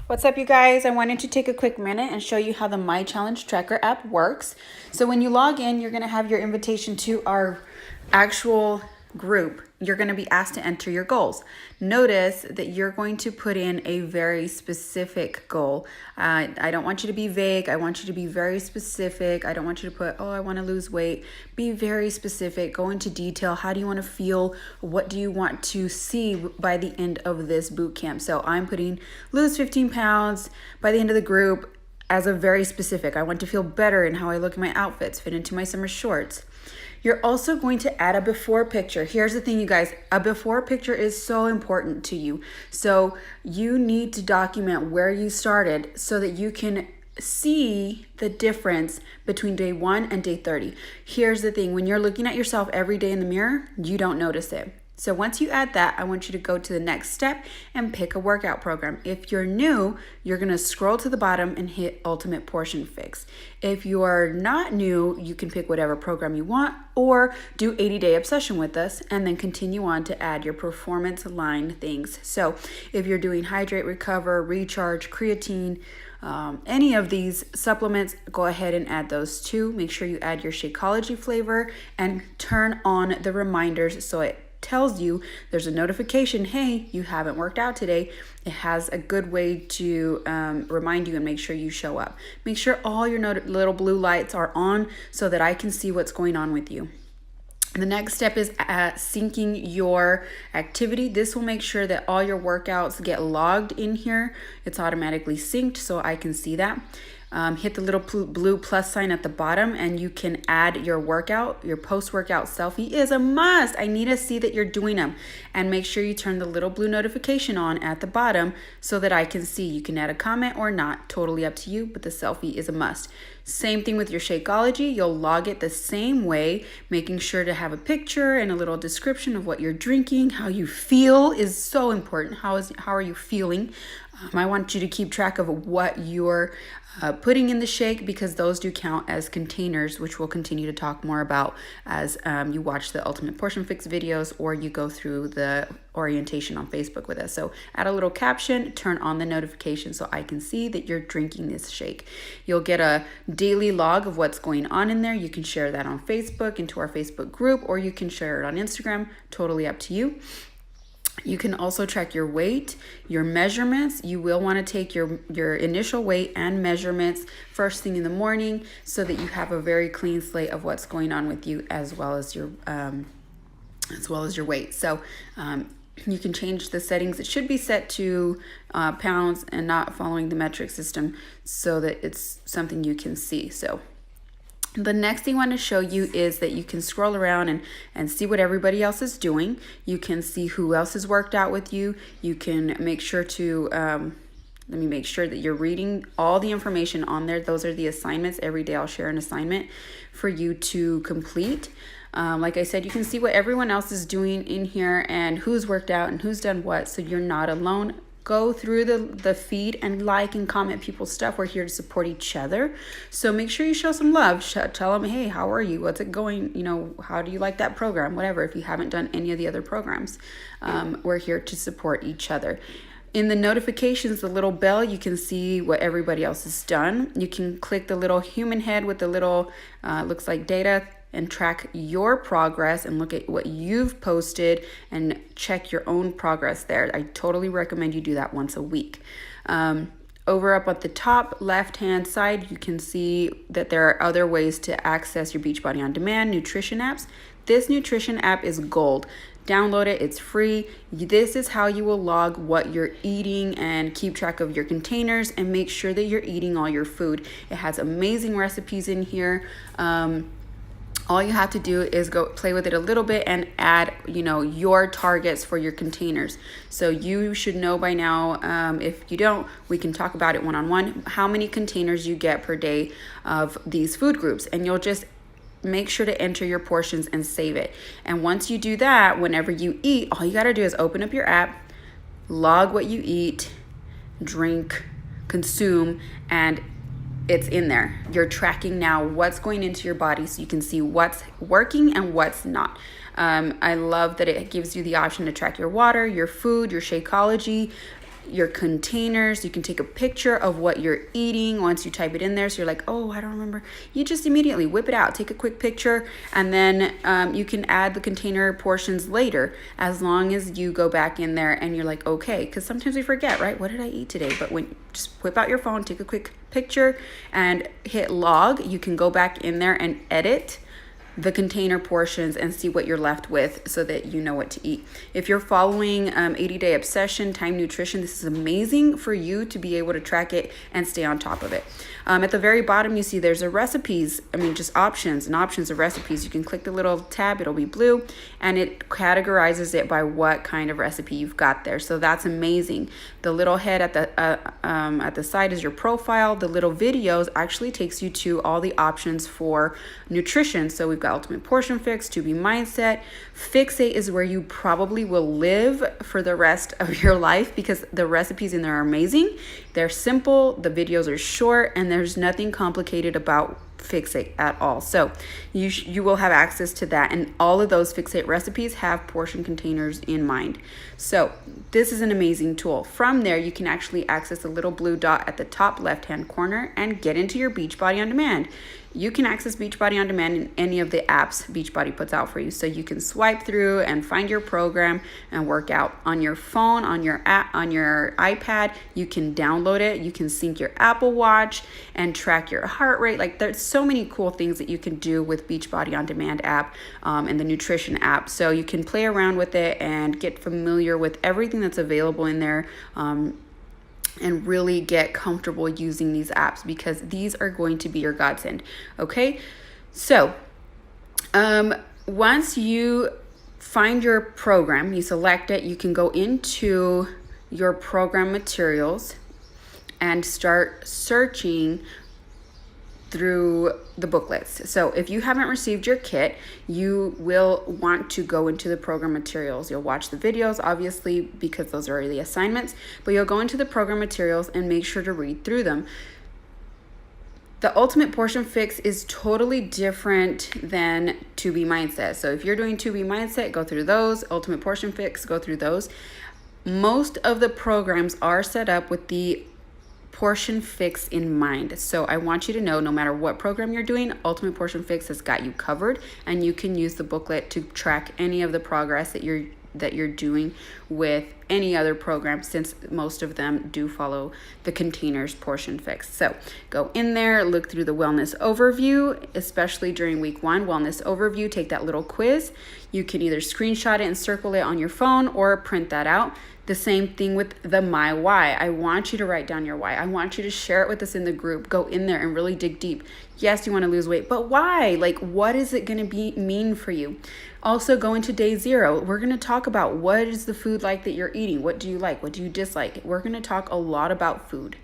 What's up, you guys? I wanted to take a quick minute and show you how the My Challenge Tracker app works. So when you log in, you're going to have your invitation to our actual group. You're going to be asked to enter your goals. Notice that you're going to put in a very specific goal. I don't want you to be vague. I want you to be very specific. I don't want you to put, oh, I want to lose weight. Be very specific. Go into detail. How do you want to feel? What do you want to see by the end of this boot camp? So I'm putting lose 15 pounds by the end of the group as a very specific. I want to feel better in how I look in my outfits, fit into my summer shorts. You're also going to add a before picture. Here's the thing, you guys, a before picture is so important to you. So you need to document where you started so that you can see the difference between day 1 and day 30. Here's the thing, when you're looking at yourself every day in the mirror, you don't notice it. So once you add that, I want you to go to the next step and pick a workout program. If you're new, you're gonna scroll to the bottom and hit Ultimate Portion Fix. If you are not new, you can pick whatever program you want or do 80-day obsession with us and then continue on to add your performance line things. So if you're doing hydrate, recover, recharge, creatine, any of these supplements, go ahead and add those too. Make sure you add your Shakeology flavor and turn on the reminders so it tells you there's a notification, hey, you haven't worked out today. It has a good way to remind you and make sure you show up. Make sure all your little blue lights are on so that I can see what's going on with you. The next step is syncing your activity. This will make sure that all your workouts get logged in here. It's automatically synced so I can see that. Hit the little blue plus sign at the bottom and you can add your workout. Your post-workout selfie is a must. I need to see that you're doing them. And make sure you turn the little blue notification on at the bottom so that I can see. You can add a comment or not, totally up to you, but the selfie is a must. Same thing with your Shakeology. You'll log it the same way, making sure to have a picture and a little description of what you're drinking. How you feel is so important. How are you feeling? I want you to keep track of what you're putting in the shake because those do count as containers, which we'll continue to talk more about as you watch the Ultimate Portion Fix videos or you go through the orientation on Facebook with us. So add a little caption, turn on the notification so I can see that you're drinking this shake. You'll get a daily log of what's going on in there. You can share that on Facebook into our Facebook group or you can share it on Instagram, totally up to you. You can also track your weight, your measurements. You will want to take your initial weight and measurements first thing in the morning so that you have a very clean slate of what's going on with you as well as your weight. So you can change the settings. It should be set to pounds and not following the metric system so that it's something you can see. So the next thing I want to show you is that you can scroll around and see what everybody else is doing. You can see who else has worked out with you. You can make sure to, let me make sure that you're reading all the information on there. Those are the assignments. Every day I'll share an assignment for you to complete. Like I said, you can see what everyone else is doing in here and who's worked out and who's done what, so you're not alone. Go through the feed and like and comment people's stuff. We're here to support each other. So make sure you show some love. Tell them, hey, how are you? What's it going? You know, how do you like that program? Whatever, if you haven't done any of the other programs. We're here to support each other. In the notifications, the little bell, you can see what everybody else has done. You can click the little human head with the little, looks like data, and track your progress and look at what you've posted and check your own progress there. I totally recommend you do that once a week. Over up at the top left-hand side, you can see that there are other ways to access your Beachbody On Demand nutrition apps. This nutrition app is gold. Download it, it's free. This is how you will log what you're eating and keep track of your containers and make sure that you're eating all your food. It has amazing recipes in here. All you have to do is go play with it a little bit and add, your targets for your containers. So you should know by now, if you don't, we can talk about it one-on-one, how many containers you get per day of these food groups. And you'll just make sure to enter your portions and save it. And once you do that, whenever you eat, all you got to do is open up your app, log what you eat, drink, consume, and it's in there. You're tracking now what's going into your body so you can see what's working and what's not. I love that it gives you the option to track your water, your food, your Shakeology, your containers. You can take a picture of what you're eating once you type it in there. So you're like, oh, I don't remember. You just immediately whip it out, take a quick picture, and then you can add the container portions later, as long as you go back in there and you're like, okay, because sometimes we forget, right? What did I eat today? But when just whip out your phone, take a quick picture and hit log, you can go back in there and edit the container portions and see what you're left with so that you know what to eat. If you're following 80-Day Obsession, Time Nutrition, this is amazing for you to be able to track it and stay on top of it. At the very bottom, you see there's a recipes, just options and options of recipes. You can click the little tab, it'll be blue, and it categorizes it by what kind of recipe you've got there. So that's amazing. The little head at the side is your profile. The little videos actually takes you to all the options for nutrition. So we've got Ultimate Portion Fix, 2B Mindset. Fixate is where you probably will live for the rest of your life, because the recipes in there are amazing. They're simple, the videos are short, and there's nothing complicated about Fixate at all. So you will have access to that, and all of those Fixate recipes have portion containers in mind. So this is an amazing tool. From there, you can actually access the little blue dot at the top left hand corner and get into your Beachbody On Demand. You can access Beachbody On Demand in any of the apps Beachbody puts out for you. So you can swipe through and find your program and work out on your phone, on your app, on your iPad. You can download it. You can sync your Apple Watch and track your heart rate. Like, there's so many cool things that you can do with Beachbody On Demand app and the nutrition app. So you can play around with it and get familiar with everything that's available in there. And really get comfortable using these apps, because these are going to be your godsend. Okay, so once you find your program, you select it, you can go into your program materials and start searching through the booklets. So if you haven't received your kit, you will want to go into the program materials. You'll watch the videos, obviously, because those are the assignments, but you'll go into the program materials and make sure to read through them. The Ultimate Portion Fix is totally different than 2B Mindset. So if you're doing 2B Mindset, go through those. Ultimate Portion Fix, go through those. Most of the programs are set up with the Portion Fix in mind. So I want you to know, no matter what program you're doing, Ultimate Portion Fix has got you covered, and you can use the booklet to track any of the progress that you're doing with any other program, since most of them do follow the containers Portion Fix. So go in there, look through the wellness overview, especially during week 1 wellness overview. Take that little quiz. You can either screenshot it and circle it on your phone or print that out. The same thing with the My Why. I want you to write down your why. I want you to share it with us in the group. Go in there and really dig deep. Yes, you want to lose weight, but why? Like, what is it going to mean for you? Also, go into day 0. We're going to talk about what is the food like that you're eating. What do you like? What do you dislike? We're going to talk a lot about food.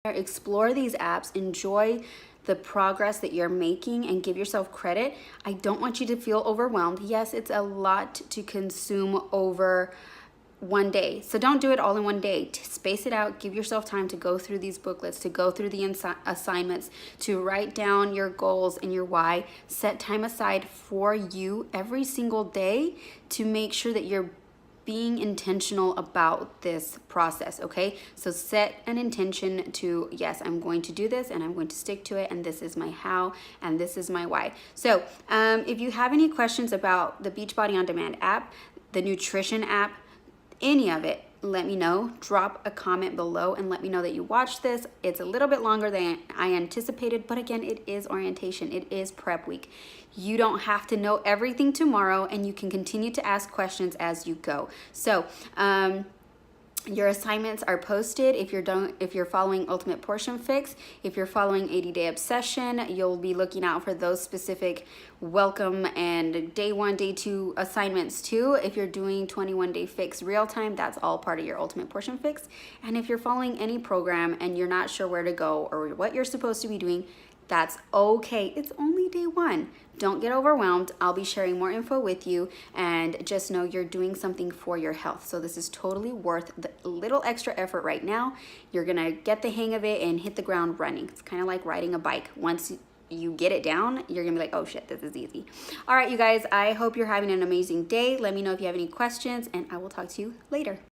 Explore these apps. Enjoy the progress that you're making and give yourself credit. I don't want you to feel overwhelmed. Yes, it's a lot to consume over one day. So don't do it all in one day. Space it out. Give yourself time to go through these booklets, to go through the assignments, to write down your goals and your why. Set time aside for you every single day to make sure that you're being intentional about this process, okay? So set an intention to, yes, I'm going to do this and I'm going to stick to it, and this is my how and this is my why. So if you have any questions about the Beachbody On Demand app, the nutrition app, any of it, let me know. Drop a comment below and let me know that you watched this. It's a little bit longer than I anticipated, but again, it is orientation. It is prep week. You don't have to know everything tomorrow, and you can continue to ask questions as you go. So your assignments are posted if you're following Ultimate Portion Fix. If you're following 80-Day Obsession, you'll be looking out for those specific welcome and day 1, day 2 assignments too. If you're doing 21-Day Fix real time, that's all part of your Ultimate Portion Fix. And if you're following any program and you're not sure where to go or what you're supposed to be doing, that's okay. It's only day 1. Don't get overwhelmed. I'll be sharing more info with you, and just know you're doing something for your health. So this is totally worth the little extra effort right now. You're gonna get the hang of it and hit the ground running. It's kind of like riding a bike. Once you get it down, you're gonna be like, oh shit, this is easy. All right, you guys, I hope you're having an amazing day. Let me know if you have any questions, and I will talk to you later.